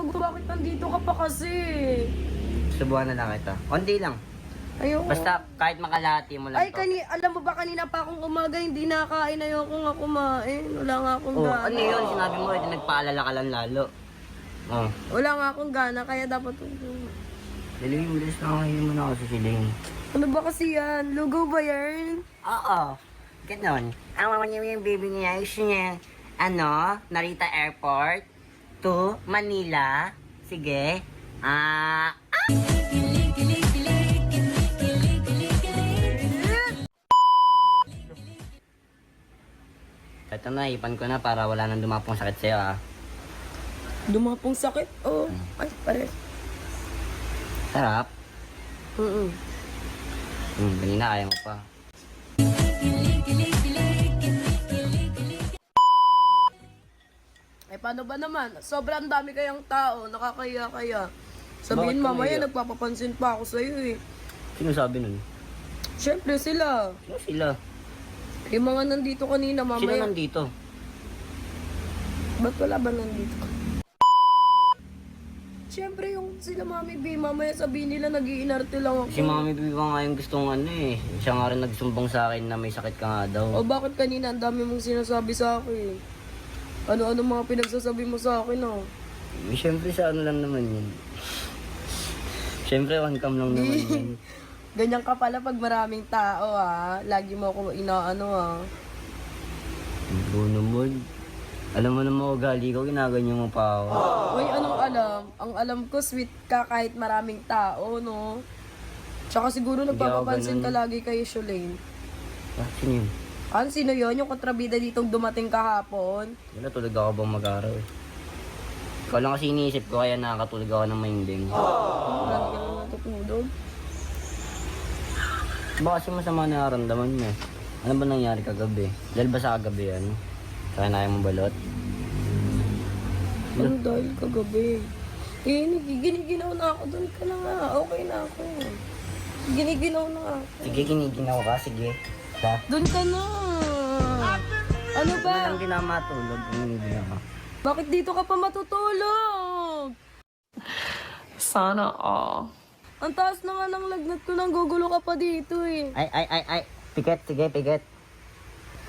Bakit nandito ka pa kasi? Subuhan na lang kita. Konti lang. Ayoko. Basta kahit makalahati mo lang Ay, to. alam mo ba kanina pa akong umaga, hindi nakain. Ayoko nga kumain. Wala nga akong Oh, gana. ano yun? Sinabi mo, ito nagpaalala ka lang lalo. Oh. Wala nga akong gana, kaya dapat... Daling bilis na kayo mo na ako sa siling. Ano ba kasi yan? Lugaw ba yan? Oo. Ganon. Ang mama niya yung baby niya, Narita Airport to Manila. Sige. Ito na, ipan ko na para wala nang dumapong sakit sa'yo, Dumapong sakit? Oo. Ay, pares. Sarap. Kanina ayaw mo pa. Ay, paano ba naman? Sobrang dami kayang tao, nakakaya-kaya. Sabihin Bakit mamaya, kaya? nagpapapansin pa ako sa'yo eh. Sino sabi nun? Siyempre sila. Sino sila? Yung mga nandito kanina, Sino mamaya. nandito? Ba't wala ba nandito? Siyempre yung sila Mami B, mamaya sabihin nila nag-iinarte lang ako. Si Mami Bibi pa nga yung gustong Siya nga rin nagsumbong sa akin na may sakit ka nga daw. O bakit kanina ang dami mong sinasabi sa akin? Ano-ano mga pinagsasabi mo sa akin Siyempre sa ano lang naman yun. Siyempre one cam lang naman yun. Ganyan ka pala pag maraming tao Lagi mo ako inaano Bruno mo. Alam mo naman ugali ko, ginaganyan mo pa ako. Uy, anong alam? Ang alam ko, sweet ka kahit maraming tao, no? Tsaka siguro nagpapapansin ka lagi kay Shulane. Sino yun? Sino yun? Yung kontrabida ditong dumating kahapon? Wala, tulog ako bang mag-araw eh. Ikaw lang kasi iniisip ko kaya nakakatulog ako ng mahimbing. Marami ka lang natutulog. Baka kasi masama na naramdaman mo eh. Ano ba nangyari kagabi? Dahil ba sa kagabi yan? Kaya na mo balot? Ano dahil kagabi? Giniginaw na ako. Doon ka na nga. Okay na ako. Giniginaw na nga ako. Sige, kiniginaw ka. Sige. Doon ka na. Ano ba? Ano lang din na matulog kung kiniginaw ka. Bakit dito ka pa matutulog? Sana all. Ang taas na nga ng lagnat ko, nang gugulo ka pa dito eh. Ay. Piket, sige, piket.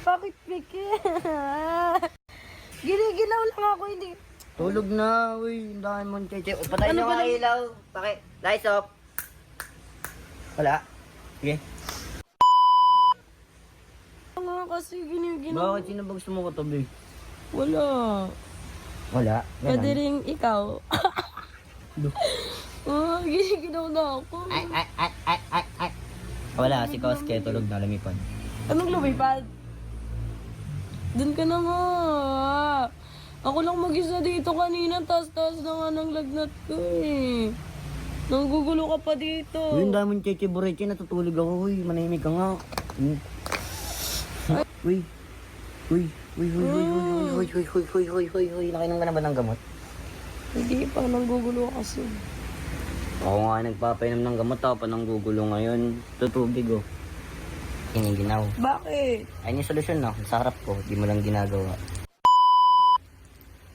Bakit pikit? Giniginaw lang ako, hindi. Tulog na, uy. Ang dami mong cheche. Patay Ano nyo ba nga nang- ilaw. Lights off. Wala. Sige. Nga kasi giniginaw. Bakit sino ba gusto mo katabi? Wala. Wala. Pwede rin ikaw. Giniginaw na ako. Ay. Wala, si Koske. Tulog na, lumipad. Anong lumipad? Doon ka na nga. Ako lang mag-isa dito kanina. Taas-taas na nga ng lagnat ko eh. Nanggugulo ka pa dito. Uy, ang dami mong cheche bureche. Natutulog ako, uy. Manahimik ka nga. Uy. Nakainom ka na ba ng gamot? Hindi pa, nanggugulo kasi. Ako nga nagpapainom ng gamot ako pa nanggugulo ngayon. Tutubig oh. Kiniginaw. Bakit? Ayun yung solusyon no. Sa harap ko, di mo lang ginagawa.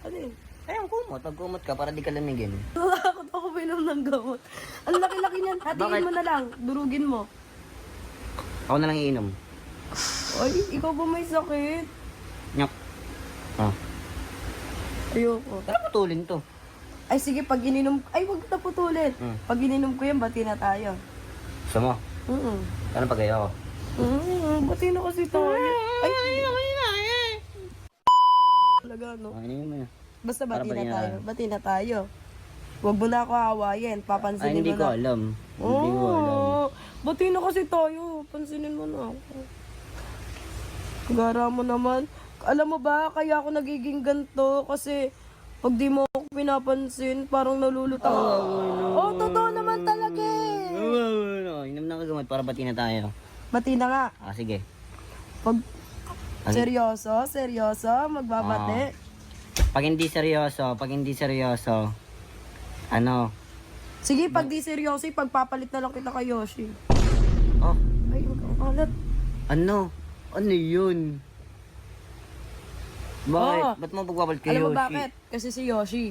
Ano yun? Ayun, kumot. Pag kumot ka para di ka lamigin. Nakakot ako pinom ng gamot. Ang laki-laki niyan. Bakit? Hatiin mo na lang. Durugin mo. Ako na lang iinom. Ay, ikaw ba may sakit? Nyok. Ah. Ayoko. Tara putulin to. Ay, sige, pag ininom... Ay, wag na putulin. Pag ininom ko yan, bati na tayo. Gusto mo? Ano pag ayaw? Bati na kasi tayo. Ay, talaga, no? Ayun mo na. Basta bati Para na ba tayo. yan? Bati na tayo. Huwag mo na ako hawayin. Ay, Papansinin hindi mo ko na. alam. Hindi ko alam. Bati na kasi tayo. Pansinin mo na ako. Gara mo naman. Alam mo ba, kaya ako nagiging ganto kasi pag di mo ako pinapansin, parang nalulutang. Oh, totoo naman talaga eh. Inom na kagamot para bati na tayo. Bati na nga. Sige. Pag Ano? seryoso, magbabate. Pag hindi seryoso, ano? Sige, pag di seryoso, pagpapalit na lang kita kay Yoshi. Oh, Ay, huwag kang alat. Ano? Ano yun? Bakit? Oo. Ba't mo pagbabalit kay Alam mo Yoshi? bakit? Kasi si Yoshi,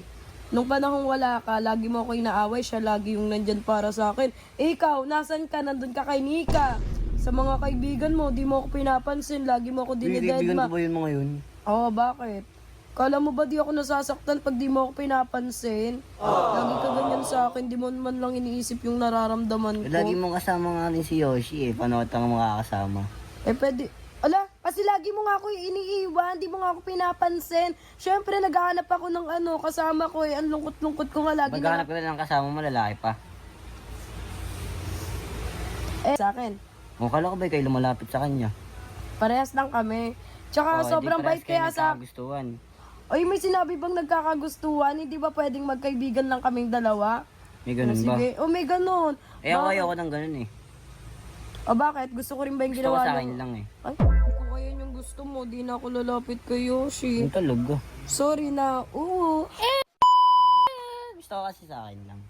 nung panahong wala ka, lagi mo ako inaaway, siya lagi yung nandyan para sa akin. Eh ikaw, nasan ka? Nandun ka kay Nika. Sa mga kaibigan mo, di mo ako pinapansin, lagi mo ako Kaibigan dinidedma. ko ba yun mga yun? Oo, bakit? Kala mo ba di ako nasasaktan pag di mo ako pinapansin? Lagi ka ganyan sa akin, di mo man lang iniisip yung nararamdaman ko. Lagi mong kasama nga rin si Yoshi eh. Paano ka makakasama? Eh, pwede. Ala, kasi lagi mo nga ako iniiwan, di mo nga ako pinapansin. Siyempre, naghahanap ako ng kasama ko eh. Ang lungkot-lungkot ko nga lagi Maghanap ka na ng kasama mo, lalaki pa. sa akin. O, kala ko ba kayo lumalapit sa kanya? Parehas lang kami. Tsaka sobrang bait kaya sa... gustuhan. Ay, may sinabi bang nagkakagustuhan? Hindi ba pwedeng magkaibigan lang kaming dalawa? May ganun ba? Sige. O, may ganun. Eh, ako ayoko ng ganun eh. O, bakit? Gusto ko rin ba yung Gusto ko ginawa sa mo? akin lang eh. Ay, kung ayun yung gusto mo, di na ako lalapit kay Yoshi. Yung talog ko. Sorry na. Oo. Gusto ko kasi sa akin lang.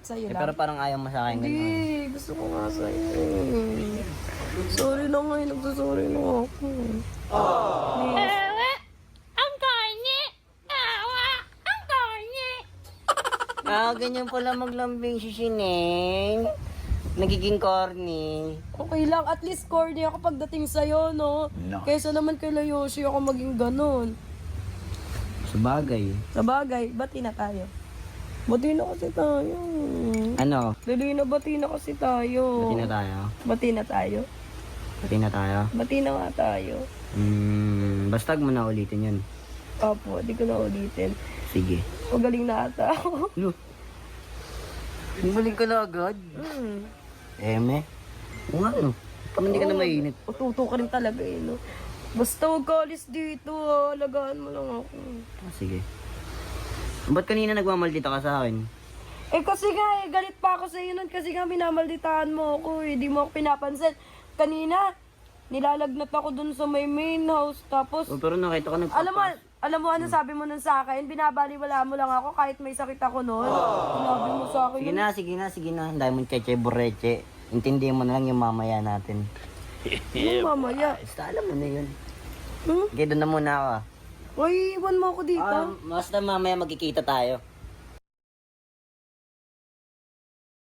Sa'yo Eh, lang. pero parang ayaw mo sa akin ganun. Hindi, gusto ko nga sa'yo. Sorry na nga, nagsasorry na ako. Ganyan pala maglambing si Shineng. Nagiging corny. Okay lang, at least corny ako pagdating sa'yo, no? No. Kaysa naman kay Yoshi ako maging ganun. Sa bagay. Sa bagay, bati na tayo. Bati na kasi tayo. Ano? Lili na bati na kasi tayo. Bati na tayo? Bati na tayo. Bati na tayo? Bati na nga tayo. Basta mo na ulitin yun. Opo, di ko na ulitin. Sige. Magaling na ata ako. Ano? Balik ka na agad? Eme? O nga no. Kung hindi ka na mainit. Ututo ka rin talaga eh, no? Basta huwag ka alis dito, ha. Alagaan mo lang ako. Sige. Ba't kanina nagmamaldita ka sa akin? Eh kasi nga eh, galit pa ako sa iyo nun kasi nga minamalditahan mo ako eh. Di mo ako pinapansin. Kanina, nilalagnat ako dun sa may main house. Tapos, O, pero nakita ko nagpapas. alam mo ano sabi mo nun sa akin? Binabaliwala mo lang ako kahit may sakit ako nun. Sinabi mo sa akin. Sige na. Ang dami mong cheche boreche. Intindihin mo na lang yung mamaya natin. Ano mamaya? Basta alam mo na yun. Hmm? Okay, doon na muna ako. Ay, iwan mo ako dito. Basta mamaya magkikita tayo.